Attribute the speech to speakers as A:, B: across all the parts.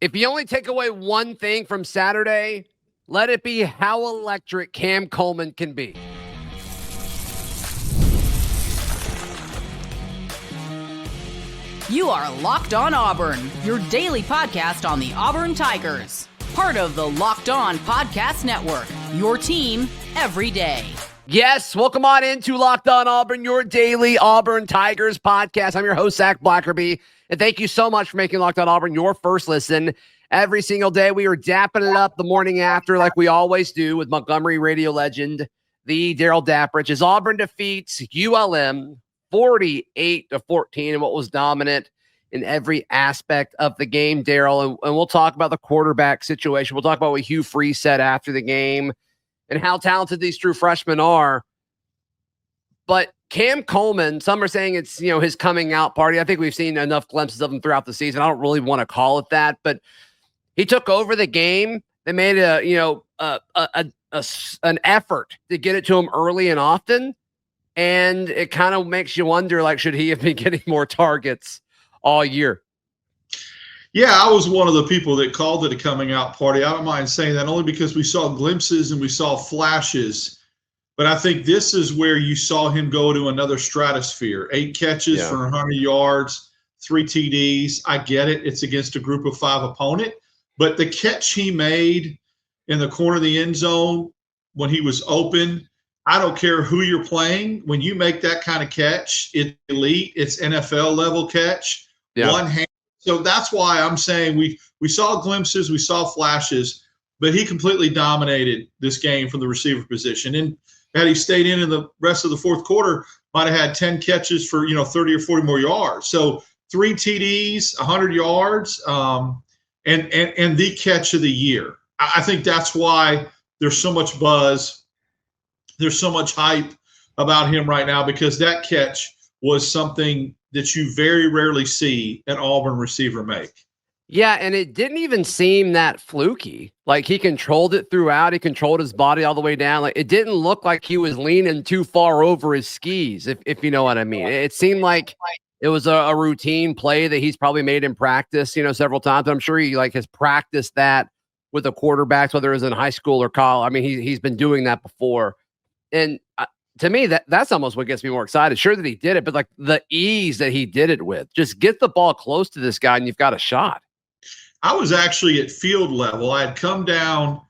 A: If you only take away one thing from Saturday, let it be how electric Cam Coleman can be.
B: You are Locked On Auburn, your daily podcast on the Auburn Tigers. Part of the Locked On Podcast Network, your team every day.
A: Yes, welcome on into Locked On Auburn, your daily Auburn Tigers podcast. I'm your host, Zach Blackerby, and thank you so much for making Locked On Auburn your first listen. Every single day, we are dapping it up the morning after like we always do with Montgomery radio legend, the Daryl Dapprich, as Auburn defeats ULM 48-14 in what was dominant in every aspect of the game, Daryl. And we'll talk about the quarterback situation. We'll talk about what Hugh Freeze said after the game and how talented these true freshmen are. But Cam Coleman, some are saying it's, his coming out party. I think we've seen enough glimpses of him throughout the season. I don't really want to call it that, but he took over the game. They made an effort to get it to him early and often. And it kind of makes you wonder, like, should he have been getting more targets all year?
C: Yeah, I was one of the people that called it a coming out party. I don't mind saying that only because we saw glimpses and we saw flashes. But I think this is where you saw him go to another stratosphere. 8 catches for 100 yards, 3 TDs. I get it. It's against a group of 5 opponent. But the catch he made in the corner of the end zone when he was open, I don't care who you're playing. When you make that kind of catch, it's elite. It's NFL level catch.
A: Yeah.
C: One hand. So that's why I'm saying we saw glimpses, we saw flashes, but he completely dominated this game from the receiver position. And had he stayed in the rest of the fourth quarter, might have had 10 catches for 30 or 40 more yards. So 3 TDs, 100 yards, and the catch of the year. I think that's why there's so much buzz. There's so much hype about him right now because that catch was something that you very rarely see an Auburn receiver make.
A: Yeah, and it didn't even seem that fluky. Like, he controlled it throughout. He controlled his body all the way down. Like, it didn't look like he was leaning too far over his skis, if you know what I mean. It seemed like it was a routine play that he's probably made in practice, several times. I'm sure he has practiced that with the quarterbacks, whether it was in high school or college. I mean, he's been doing that before. And to me, that's almost what gets me more excited. Sure that he did it, but like the ease that he did it with, just get the ball close to this guy and you've got a shot.
C: I was actually at field level. I had come down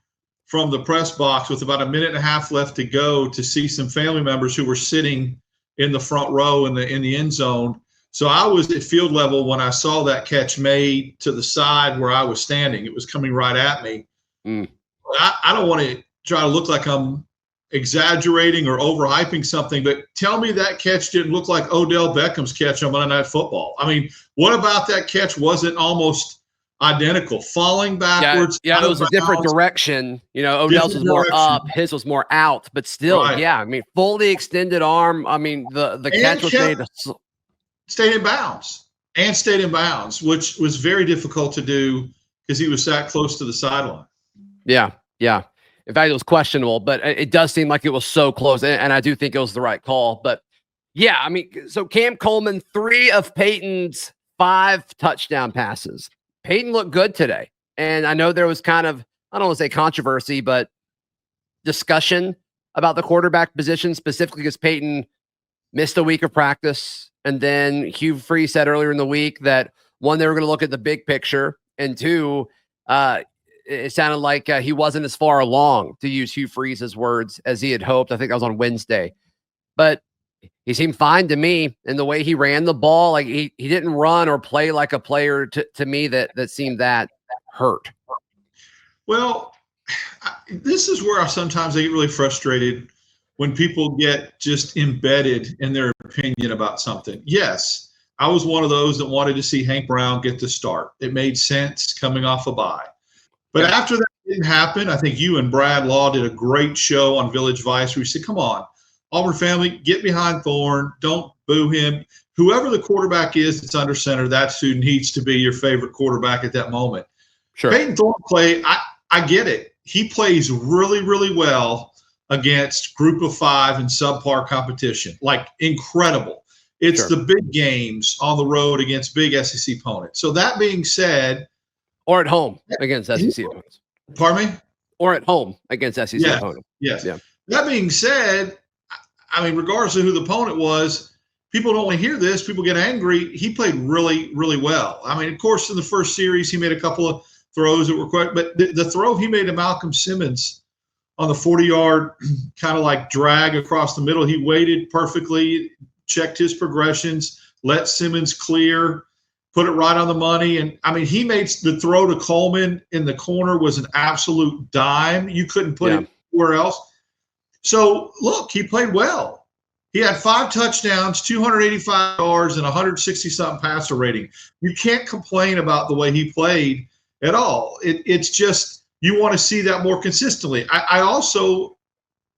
C: from the press box with about a minute and a half left to go to see some family members who were sitting in the front row in the end zone. So I was at field level when I saw that catch made to the side where I was standing. It was coming right at me. I don't want to try to look like I'm exaggerating or overhyping something, but tell me that catch didn't look like Odell Beckham's catch on Monday Night Football. I mean, what about that catch wasn't almost identical? Falling backwards.
A: Yeah, it was a different direction. Odell's was more up, his was more out, but still,
C: right.
A: Yeah, I mean, fully extended arm. I mean, the catch was made.
C: Stayed in bounds, which was very difficult to do because he was that close to the sideline.
A: Yeah. In fact, it was questionable, but it does seem like it was so close, and I do think it was the right call. But yeah, I mean, so Cam Coleman, 3 of Payton's 5 touchdown passes. Payton looked good today, and I know there was kind of, I don't want to say controversy, but discussion about the quarterback position, specifically because Payton missed a week of practice, and then Hugh Freeze said earlier in the week that, 1, they were going to look at the big picture, and 2, it sounded like he wasn't as far along, to use Hugh Freeze's words, as he had hoped. I think that was on Wednesday. But he seemed fine to me in the way he ran the ball. Like, he didn't run or play like a player to me that seemed that hurt.
C: Well, this is where sometimes I get really frustrated when people get just embedded in their opinion about something. Yes, I was one of those that wanted to see Hank Brown get the start. It made sense coming off a bye. But after that didn't happen, I think you and Brad Law did a great show on Village Vice where you said, come on, Auburn family, get behind Thorne. Don't boo him. Whoever the quarterback is that's under center, that's who needs to be your favorite quarterback at that moment.
A: Sure.
C: Payton Thorne play, I get it. He plays really, really well against group of 5 and subpar competition. Like, incredible. It's the big games on the road against big SEC opponents. So that being said,
A: Or at home against SEC opponents.
C: Pardon me?
A: Or at home against SEC opponents.
C: Yes.
A: Yeah.
C: That being said, I mean, regardless of who the opponent was, people don't want to hear this. People get angry. He played really, really well. I mean, of course, in the first series, he made a couple of throws that were quick, but the throw he made to Malcolm Simmons on the 40-yard kind of like drag across the middle, he waited perfectly, checked his progressions, let Simmons clear, put it right on the money. And, I mean, he made the throw to Coleman in the corner was an absolute dime. You couldn't put it anywhere else. So, look, he played well. He had 5 touchdowns, 285 yards, and 160-something passer rating. You can't complain about the way he played at all. It's just you want to see that more consistently. I also,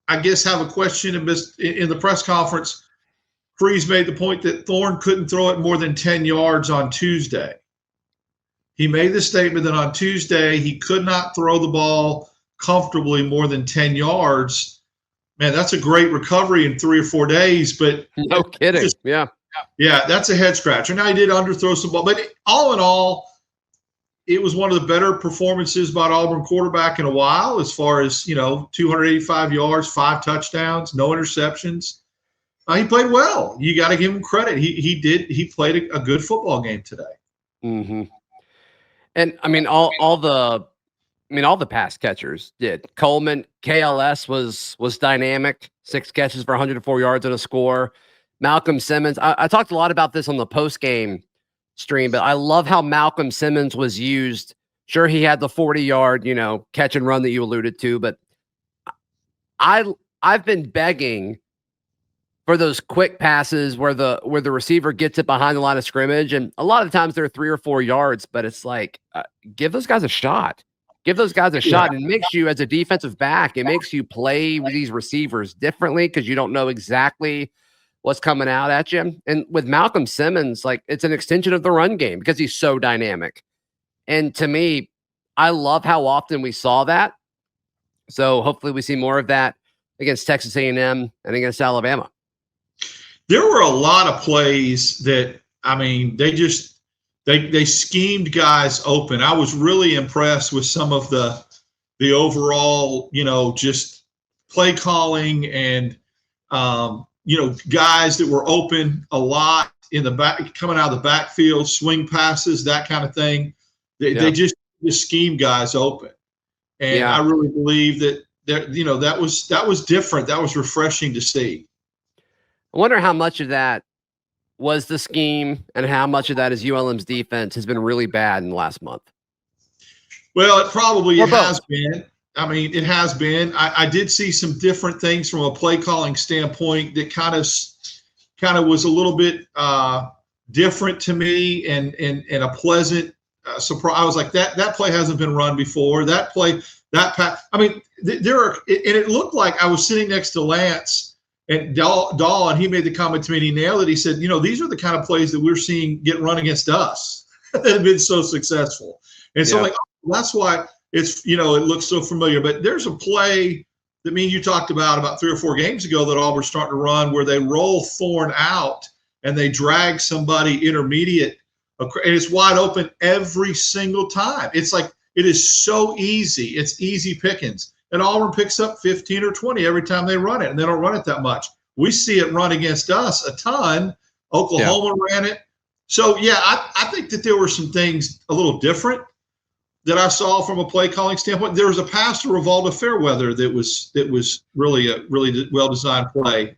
C: I guess, have a question in the press conference. Freeze made the point that Thorne couldn't throw it more than 10 yards on Tuesday. He made the statement that on Tuesday he could not throw the ball comfortably more than 10 yards. Man, that's a great recovery in 3 or 4 days. But
A: no kidding. Yeah,
C: that's a head scratcher. Now, he did underthrow some ball. But all in all, it was one of the better performances by an Auburn quarterback in a while as far as, 285 yards, 5 touchdowns, no interceptions. He played well. You got to give him credit. He played a good football game today.
A: Mm-hmm. And I mean, all the pass catchers did. Coleman, KLS was dynamic. 6 catches for 104 yards and a score. Malcolm Simmons. I talked a lot about this on the post game stream, but I love how Malcolm Simmons was used. Sure, he had the 40-yard, catch and run that you alluded to, but I've been begging for those quick passes where the receiver gets it behind the line of scrimmage. And a lot of times they're 3 or 4 yards, but it's like, give those guys a shot. Give those guys a shot. And it makes you, as a defensive back, it makes you play with these receivers differently because you don't know exactly what's coming out at you. And with Malcolm Simmons, like, it's an extension of the run game because he's so dynamic. And to me, I love how often we saw that. So hopefully we see more of that against Texas A&M and against Alabama.
C: There were a lot of plays that, I mean, they schemed guys open. I was really impressed with some of the overall, just play calling and, guys that were open a lot in the back, coming out of the backfield, swing passes, that kind of thing. They just scheme guys open. And I really believe that was different. That was refreshing to see.
A: I wonder how much of that was the scheme and how much of that is ULM's defense has been really bad in the last month.
C: Well, it probably has been. I mean, it has been. I did see some different things from a play calling standpoint that kind of was a little bit different to me and a pleasant surprise. I was like, that play hasn't been run before. That play, that pass. I mean, and it looked like I was sitting next to Lance and Dahl, and he made the comment to me, and he nailed it. He said, these are the kind of plays that we're seeing get run against us that have been so successful. And so, that's why it's, it looks so familiar. But there's a play that me and you talked about 3 or 4 games ago that Auburn's starting to run where they roll Thorne out and they drag somebody intermediate, and it's wide open every single time. It's like, it is so easy. It's easy pickings. And Auburn picks up 15 or 20 every time they run it, and they don't run it that much. We see it run against us a ton. Oklahoma ran it. So, I think that there were some things a little different that I saw from a play calling standpoint. There was a pass to Rivaldo Fairweather that was really a really well-designed play.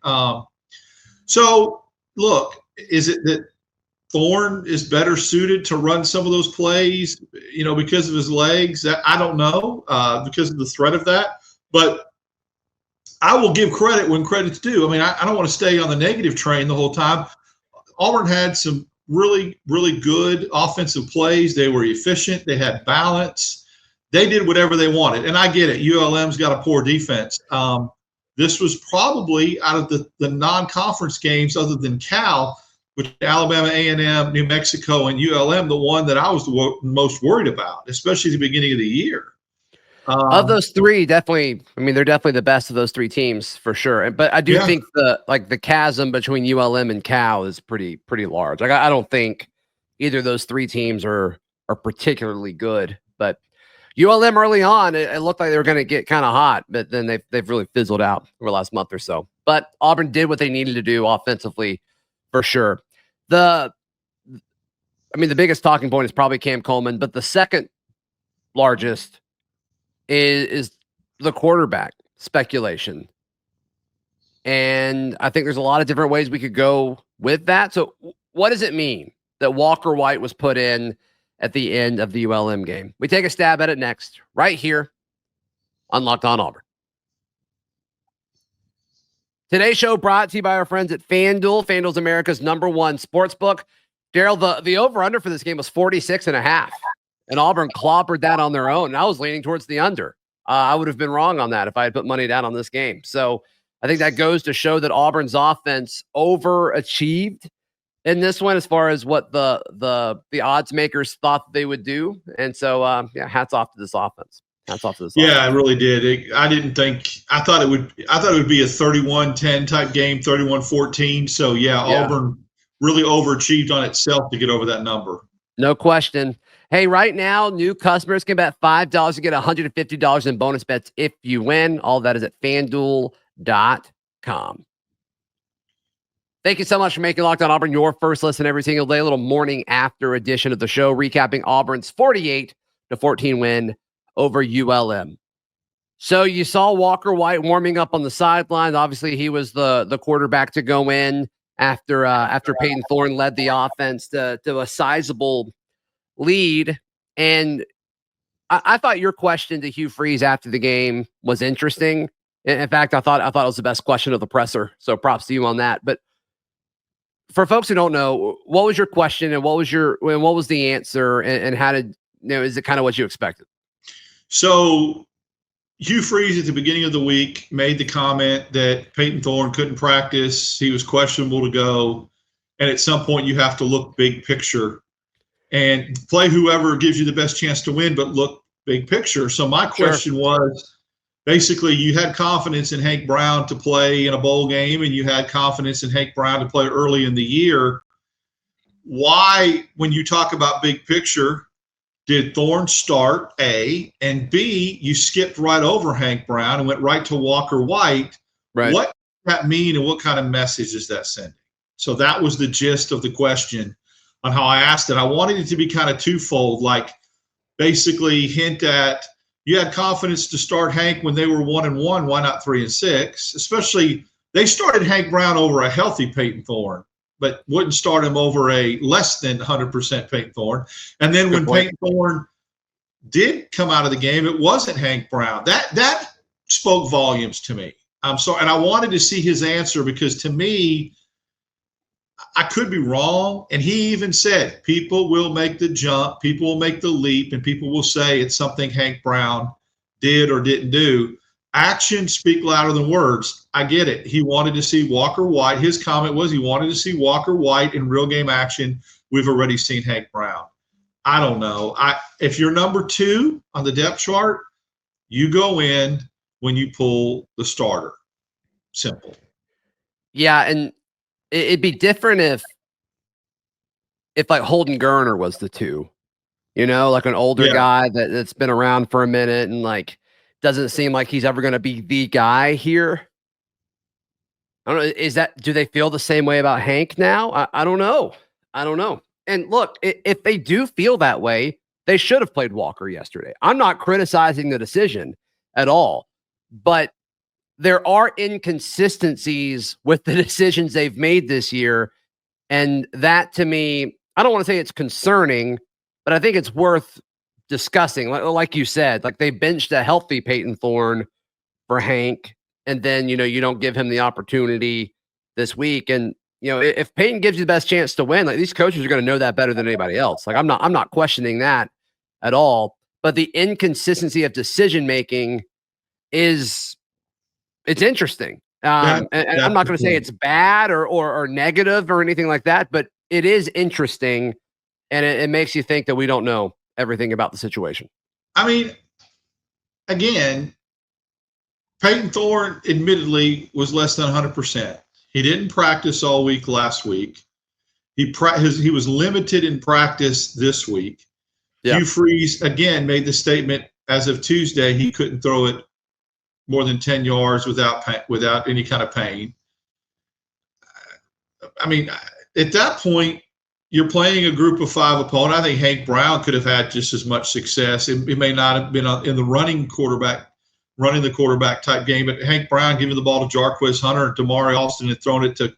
C: So, look, is it that Thorne is better suited to run some of those plays, because of his legs? I don't know, because of the threat of that. But I will give credit when credit's due. I mean, I don't want to stay on the negative train the whole time. Auburn had some really, really good offensive plays. They were efficient. They had balance. They did whatever they wanted. And I get it. ULM's got a poor defense. This was probably, out of the non-conference games other than Cal, with Alabama, A&M, New Mexico, and ULM, the one that I was the most worried about, especially at the beginning of the year.
A: Of those 3, definitely, I mean, they're definitely the best of those 3 teams for sure. But I do think the chasm between ULM and Cal is pretty large. Like, I don't think either of those 3 teams are particularly good But ULM early on, it looked like they were going to get kind of hot, but then they've really fizzled out over the last month or so. But Auburn did what they needed to do offensively, for sure. The biggest talking point is probably Cam Coleman, but the second largest is the quarterback speculation. And I think there's a lot of different ways we could go with that. So what does it mean that Walker White was put in at the end of the ULM game? We take a stab at it next, right here on Locked On Auburn. Today's show brought to you by our friends at FanDuel. FanDuel's America's #1 sportsbook. Daryl, the over-under for this game was 46.5, and Auburn clobbered that on their own. And I was leaning towards the under. I would have been wrong on that if I had put money down on this game. So I think that goes to show that Auburn's offense overachieved in this one as far as what the odds makers thought they would do. And so, hats off to this offense.
C: Yeah, I really did. I thought it would be a 31-10 type game, 31-14. So, Auburn really overachieved on itself to get over that number.
A: No question. Hey, right now, new customers can bet $5 to get $150 in bonus bets if you win. All that is at FanDuel.com. Thank you so much for making Locked On Auburn your first listen every single day. A little morning after edition of the show, recapping Auburn's 48-14 win over ULM. So you saw Walker White warming up on the sidelines. Obviously, he was the quarterback to go in after Payton Thorne led the offense to a sizable lead. And I thought your question to Hugh Freeze after the game was interesting. In fact, I thought it was the best question of the presser. So props to you on that. But for folks who don't know, what was your question and what was the answer and how did is it kind of what you expected?
C: So Hugh Freeze at the beginning of the week made the comment that Payton Thorne couldn't practice. He was questionable to go. And at some point you have to look big picture and play whoever gives you the best chance to win, but look big picture. So my question was, basically, you had confidence in Hank Brown to play in a bowl game, and you had confidence in Hank Brown to play early in the year. Why, when you talk about big picture, did Thorne start, A, and B, you skipped right over Hank Brown and went right to Walker White?
A: Right.
C: What does that mean, and what kind of message is that sending? So that was the gist of the question on how I asked it. I wanted it to be kind of twofold, like basically hint at, you had confidence to start Hank when they were 1-1. Why not 3-6? Especially, they started Hank Brown over a healthy Payton Thorne, but wouldn't start him over a less than 100% Payton Thorne. And then when Payton Thorne did come out of the game, it wasn't Hank Brown. That spoke volumes to me. I'm sorry, and I wanted to see his answer because to me, I could be wrong. And he even said, people will make the jump, people will make the leap, and people will say it's something Hank Brown did or didn't do. Actions speak louder than words. I get it. He wanted to see Walker White. His comment was he wanted to see Walker White in real game action. We've already seen Hank Brown. I don't know. If you're number 2 on the depth chart, you go in when you pull the starter. Simple.
A: Yeah, and it'd be different if like Holden Geriner was the 2, like an older guy that's been around for a minute and like doesn't seem like he's ever going to be the guy here. I don't know. Do they feel the same way about Hank now? I don't know. And look, if they do feel that way, they should have played Walker yesterday. I'm not criticizing the decision at all, but there are inconsistencies with the decisions they've made this year. And that to me, I don't want to say it's concerning, but I think it's worth discussing. Like you said, like they benched a healthy Payton Thorne for Hank. And then, you don't give him the opportunity this week. And, if Payton gives you the best chance to win, like these coaches are going to know that better than anybody else. Like I'm not questioning that at all, but the inconsistency of decision-making it's interesting. And I'm not going to say it's bad or negative or anything like that, but it is interesting. And it makes you think that we don't know everything about the situation.
C: I mean, again, Payton Thorne admittedly was less than 100%. He didn't practice all week last week. He was limited in practice this week. Hugh Freeze, again, made the statement as of Tuesday he couldn't throw it more than 10 yards without any kind of pain. I mean, at that point, you're playing a group of 5 opponent. I think Hank Brown could have had just as much success. It may not have been in the running the quarterback type game, but Hank Brown giving the ball to Jarquez Hunter, Damari Alston had thrown it to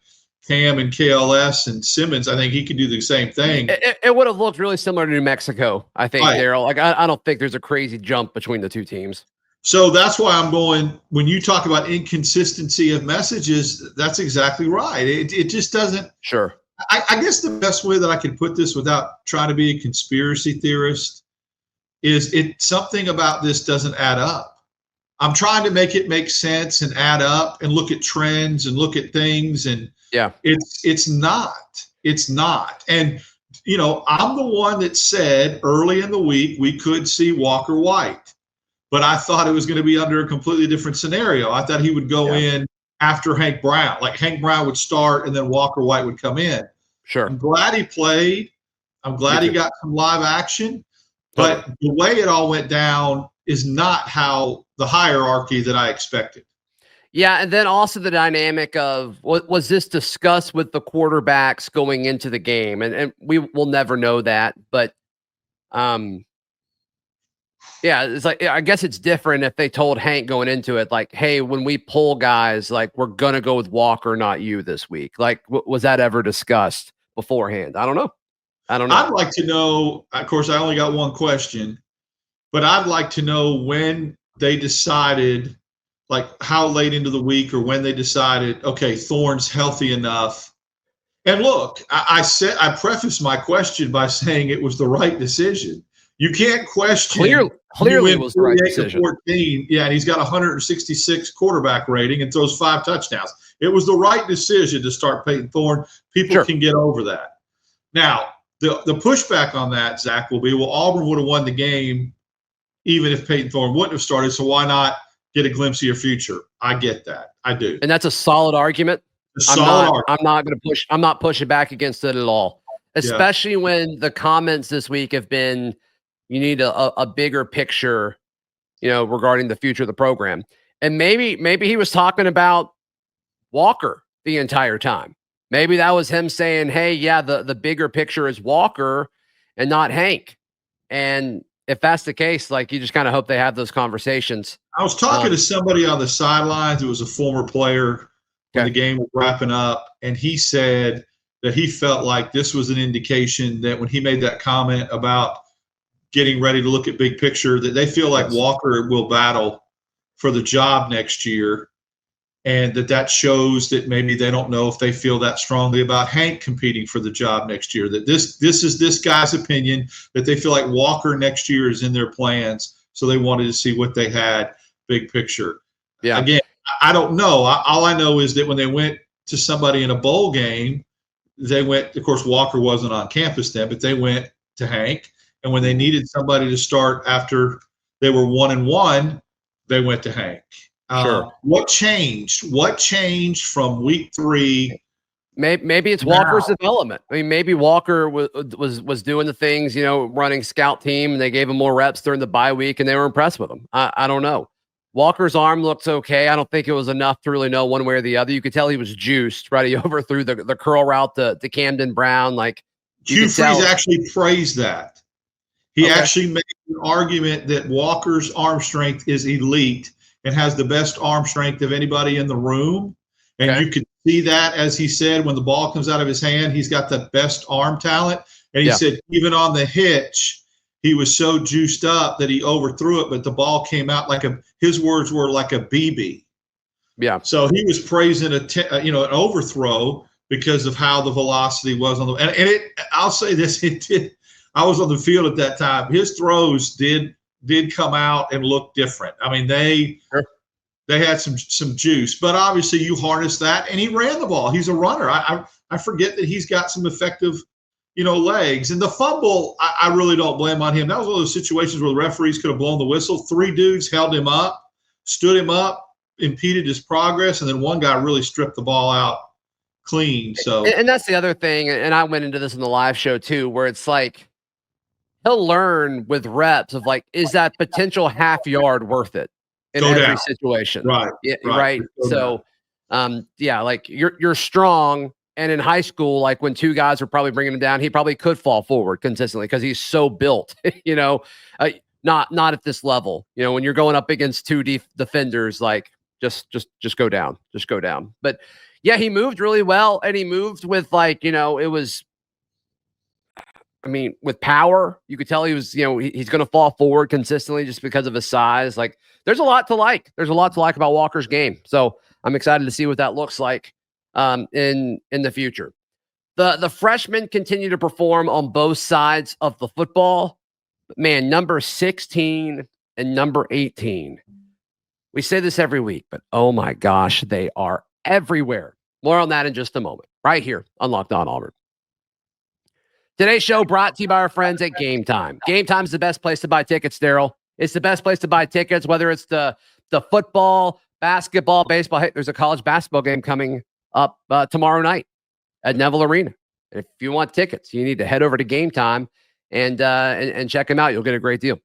C: Cam and KLS and Simmons. I think he could do the same thing.
A: It would have looked really similar to New Mexico, I think,
C: right.
A: Daryl. Like, I don't think there's a crazy jump between the two teams.
C: So that's why I'm going, when you talk about inconsistency of messages, that's exactly right. It just doesn't.
A: Sure.
C: I guess the best way that I can put this without trying to be a conspiracy theorist is something about this doesn't add up. I'm trying to make it make sense and add up and look at trends and look at things. And it's not. And, I'm the one that said early in the week we could see Walker White, but I thought it was going to be under a completely different scenario. I thought he would go in after Hank Brown. Like Hank Brown would start and then Walker White would come in.
A: Sure.
C: I'm glad he played. I'm glad he got some live action. But the way it all went down is not how the hierarchy that I expected.
A: Yeah, and then also the dynamic of was this discussed with the quarterbacks going into the game? And we will never know that. But it's like, I guess it's different if they told Hank going into it, like, hey, when we pull guys, like, we're going to go with Walker, not you this week. Like, was that ever discussed beforehand? I don't know.
C: I'd like to know, of course, I only got one question, but I'd like to know when they decided, like how late into the week or when they decided, okay, Thorne's healthy enough. And look, I prefaced my question by saying it was the right decision. You can't question.
A: Clearly it was the right decision.
C: 14, and he's got 166 quarterback rating and throws 5 touchdowns. It was the right decision to start Payton Thorne. People can get over that. Now, the pushback on that, Zach, will be, well, Auburn would have won the game even if Payton Thorne wouldn't have started, so why not get a glimpse of your future? I get that. I do.
A: And that's a solid argument. I'm not pushing back against it at all, especially when the comments this week have been, you need a bigger picture, regarding the future of the program. And maybe he was talking about Walker the entire time. Maybe that was him saying, hey, the bigger picture is Walker and not Hank. And if that's the case, like, you just kind of hope they have those conversations.
C: I was talking to somebody on the sidelines who was a former player when the game was wrapping up, and he said that he felt like this was an indication that when he made that comment about getting ready to look at big picture, that they feel like Walker will battle for the job next year, and that shows that maybe they don't know if they feel that strongly about Hank competing for the job next year, that this is this guy's opinion, that they feel like Walker next year is in their plans, so they wanted to see what they had big picture. Yeah. Again, I don't know. All I know is that when they went to somebody in a bowl game, they went, of course, Walker wasn't on campus then, but they went to Hank. And when they needed somebody to start after they were 1-1, they went to Hank.
A: Sure.
C: What changed? What changed from week 3?
A: Maybe it's Walker's development. I mean, maybe Walker was doing the things, running scout team, and they gave him more reps during the bye week, and they were impressed with him. I don't know. Walker's arm looks okay. I don't think it was enough to really know one way or the other. You could tell he was juiced, right? He overthrew the curl route to Camden Brown. Like,
C: Hugh Freeze actually praised that. He actually made an argument that Walker's arm strength is elite and has the best arm strength of anybody in the room. And you can see that, as he said, when the ball comes out of his hand, he's got the best arm talent. And he said even on the hitch, he was so juiced up that he overthrew it, but the ball came out his words were like a BB. Yeah. So he was praising an overthrow because of how the velocity was on the I'll say this, I was on the field at that time. His throws did come out and look different. I mean, they had some juice, but obviously you harness that, and he ran the ball. He's a runner. I forget that he's got some effective, legs. And the fumble, I really don't blame on him. That was one of those situations where the referees could have blown the whistle. 3 dudes held him up, stood him up, impeded his progress, and then one guy really stripped the ball out clean. So,
A: and that's the other thing. And I went into this in the live show too, where it's like, he'll learn with reps of like, is that potential half yard worth it in
C: Go
A: every
C: down.
A: situation?
C: Right.
A: Yeah, right. So, yeah, like you're strong. And in high school, like when two guys were probably bringing him down, he probably could fall forward consistently because he's so built, not at this level. When you're going up against two defenders, like just go down, But yeah, he moved really well, and he moved with it was, with power. You could tell he was, he's going to fall forward consistently just because of his size. Like there's a lot to like. There's a lot to like about Walker's game. So I'm excited to see what that looks like in the future. The freshmen continue to perform on both sides of the football. Man, number 16 and number 18. We say this every week, but oh my gosh, they are everywhere. More on that in just a moment, right here on Locked On Auburn. Today's show brought to you by our friends at Game Time. Game Time is the best place to buy tickets, Daryl. It's the best place to buy tickets, whether it's the football, basketball, baseball. Hey, there's a college basketball game coming up tomorrow night at Neville Arena. And if you want tickets, you need to head over to Game Time and check them out. You'll get a great deal.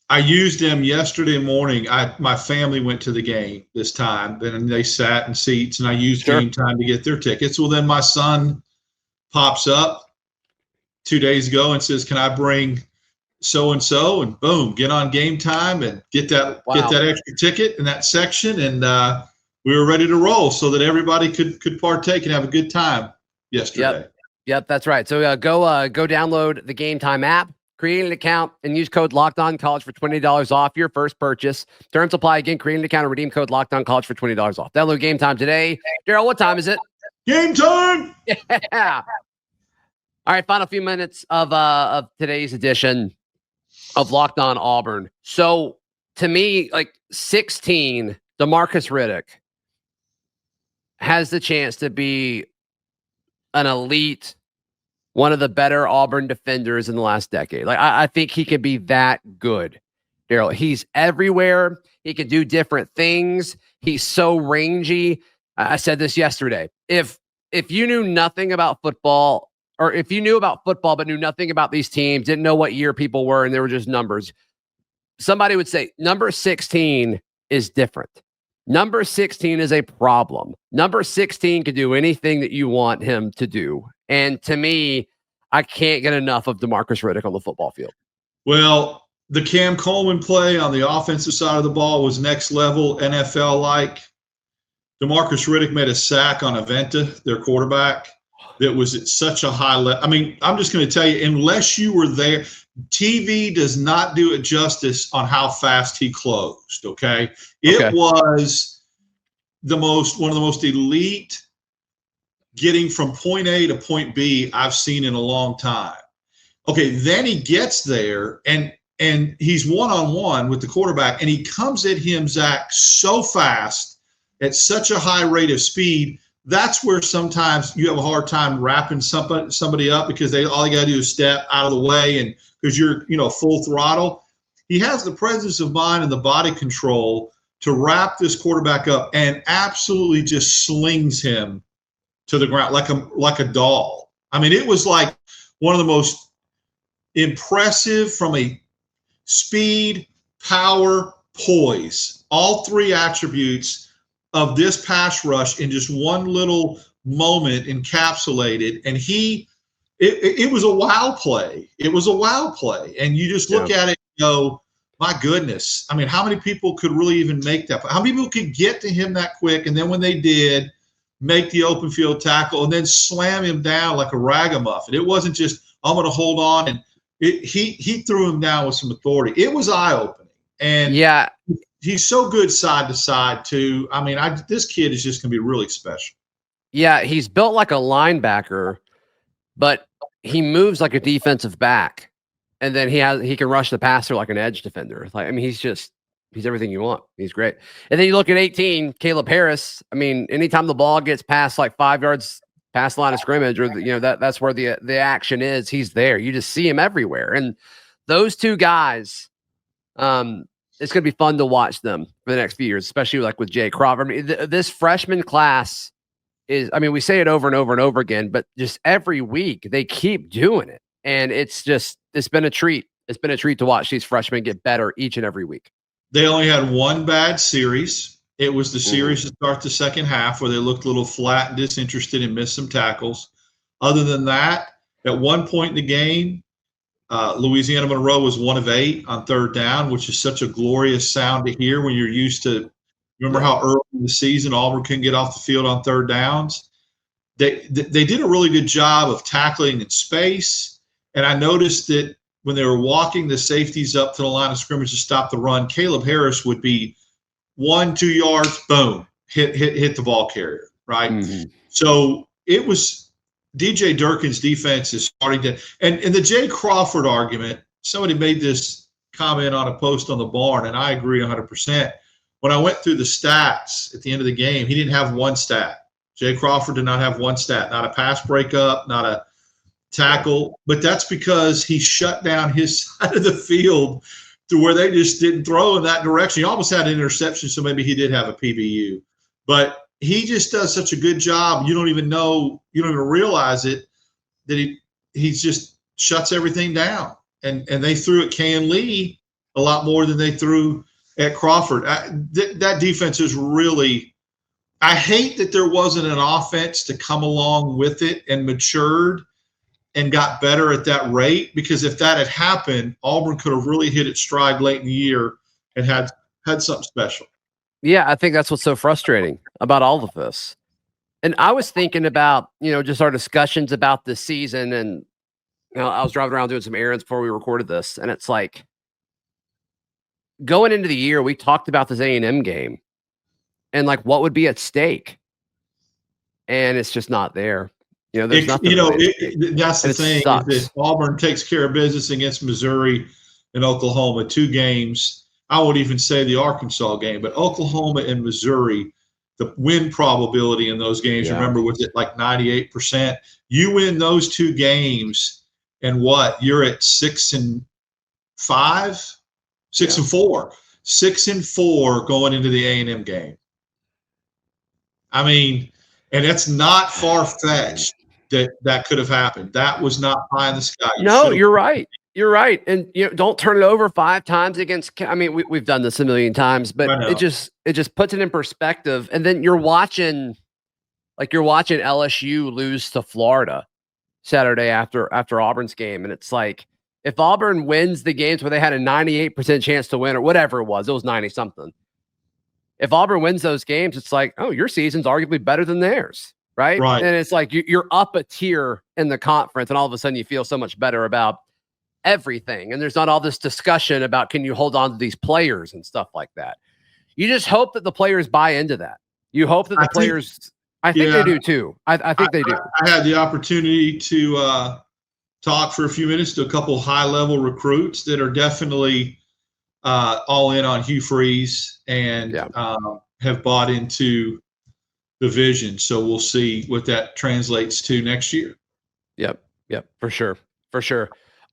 C: I used them yesterday morning. My family went to the game this time. Then they sat in seats, and I used Game Time to get their tickets. Well, then my son pops up 2 days ago and says, "Can I bring so-and-so?" And boom, get on Game Time and get that extra ticket in that section. And we were ready to roll so that everybody could partake and have a good time yesterday.
A: Yep, that's right. So go download the Game Time app, create an account, and use code LOCKEDONCollege for $20 off your first purchase. Terms apply. Again, create an account and redeem code LOCKEDONCollege for $20 off. Download Game Time today. Daryl, what time is it?
C: Game time!
A: Yeah. All right, final few minutes of today's edition of Locked On Auburn. So, to me, 16, DeMarcus Riddick has the chance to be an elite, one of the better Auburn defenders in the last decade. I think he could be that good, Daryl. He's everywhere. He can do different things. He's so rangy. I said this yesterday. If you knew nothing about football, or if you knew about football but knew nothing about these teams, didn't know what year people were, and they were just numbers, somebody would say number 16 is different. Number 16 is a problem. Number 16 can do anything that you want him to do. And to me, I can't get enough of DeMarcus Riddick on the football field.
C: Well, the Cam Coleman play on the offensive side of the ball was next level, NFL-like. DeMarcus Riddick made a sack on Aventa, their quarterback, that was at such a high level. I'm just going to tell you, unless you were there, TV does not do it justice on how fast he closed, okay? It was one of the most elite getting from point A to point B I've seen in a long time. Okay, then he gets there, and he's one-on-one with the quarterback, and he comes at him, Zach, so fast at such a high rate of speed. That's where sometimes you have a hard time wrapping somebody up because all they got to do is step out of the way, and because you're full throttle. He has the presence of mind and the body control to wrap this quarterback up and absolutely just slings him to the ground like a doll. It was like one of the most impressive from a speed, power, poise, all three attributes of this pass rush in just one little moment encapsulated. And it was a wow play. It was a wow play. And you just look at it and go, my goodness. How many people could really even make that? How many people could get to him that quick? And then when they did, make the open field tackle and then slam him down like a ragamuffin. It wasn't just, I'm going to hold on. And he threw him down with some authority. It was eye-opening. And he's so good side to side too. This kid is just going to be really special.
A: Yeah, he's built like a linebacker, but he moves like a defensive back. And then he can rush the passer like an edge defender. He's everything you want. He's great. And then you look at 18, Caleb Harris. Anytime the ball gets past like 5 yards past the line of scrimmage, or that's where the action is, he's there. You just see him everywhere. And those two guys, it's going to be fun to watch them for the next few years, especially like with Jay Crawford. This freshman class is, we say it over and over and over again, but just every week they keep doing it. And it's been a treat. It's been a treat to watch these freshmen get better each and every week.
C: They only had one bad series. It was the series to start the second half where they looked a little flat and disinterested and missed some tackles. Other than that, at one point in the game, Louisiana Monroe was 1 of 8 on third down, which is such a glorious sound to hear when you're used to. Remember how early in the season Auburn couldn't get off the field on third downs? They did a really good job of tackling in space, and I noticed that when they were walking the safeties up to the line of scrimmage to stop the run, Caleb Harris would be 1-2 yards, boom, hit the ball carrier, right? Mm-hmm. So it was DJ Durkin's defense is starting to – and the Jay Crawford argument, somebody made this comment on a post on the Barn, and I agree 100%. When I went through the stats at the end of the game, he didn't have one stat. Jay Crawford did not have one stat, not a pass breakup, not a tackle, but that's because he shut down his side of the field to where they just didn't throw in that direction. He almost had an interception, so maybe he did have a PBU. But he just does such a good job. You don't even know, you don't even realize it, that he just shuts everything down. And they threw at Kayin Lee a lot more than they threw at Crawford. That defense is really – I hate that there wasn't an offense to come along with it and matured and got better at that rate, because if that had happened, Auburn could have really hit its stride late in the year and had something special.
A: Yeah, I think that's what's so frustrating about all of this. And I was thinking about, just our discussions about this season, and I was driving around doing some errands before we recorded this, and it's like going into the year, we talked about this A&M game and like what would be at stake, and it's just not there. There's nothing.
C: That's the thing. If Auburn takes care of business against Missouri and Oklahoma, 2 games, I would even say the Arkansas game, but Oklahoma and Missouri, the win probability in those games, remember, was it like 98%? You win those 2 games, and what? You're at 6-5, 6-4, 6-4 going into the A&M game. I mean, and it's not far-fetched that could have happened. That was not pie in the sky.
A: You're right. You're right. And don't turn it over 5 times against. I mean, we've done this a million times, but it just puts it in perspective. And then you're watching LSU lose to Florida Saturday after Auburn's game, and it's like, if Auburn wins the games where they had a 98% chance to win, or whatever it was 90 something. If Auburn wins those games, it's like, oh, your season's arguably better than theirs, right? And it's like you're up a tier in the conference, and all of a sudden you feel so much better about everything. And there's not all this discussion about, can you hold on to these players and stuff like that. You just hope that the players buy into that. You hope that the players – I think they do too. I think they do.
C: I had the opportunity to talk for a few minutes to a couple high-level recruits that are definitely all in on Hugh Freeze and have bought into the vision. So we'll see what that translates to next year.
A: Yep, for sure.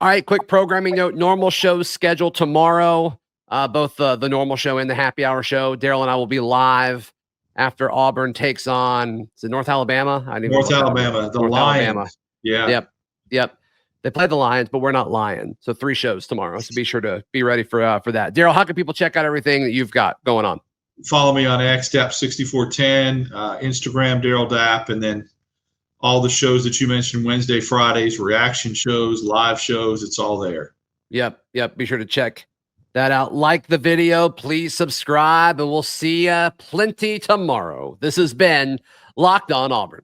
A: All right, quick programming note. Normal shows scheduled tomorrow, both the normal show and the happy hour show. Daryl and I will be live after Auburn takes on, is it North Alabama?
C: North Alabama, the Lions. Yeah.
A: Yep. They play the Lions, but we're not Lion. So 3 shows tomorrow. So be sure to be ready for that. Daryl, how can people check out everything that you've got going on?
C: Follow me on X, DAP6410, Instagram, Daryl Dapp, and then all the shows that you mentioned, Wednesday, Fridays, reaction shows, live shows, it's all there.
A: Yep. Be sure to check that out. Like the video, please subscribe, and we'll see you plenty tomorrow. This has been Locked On Auburn.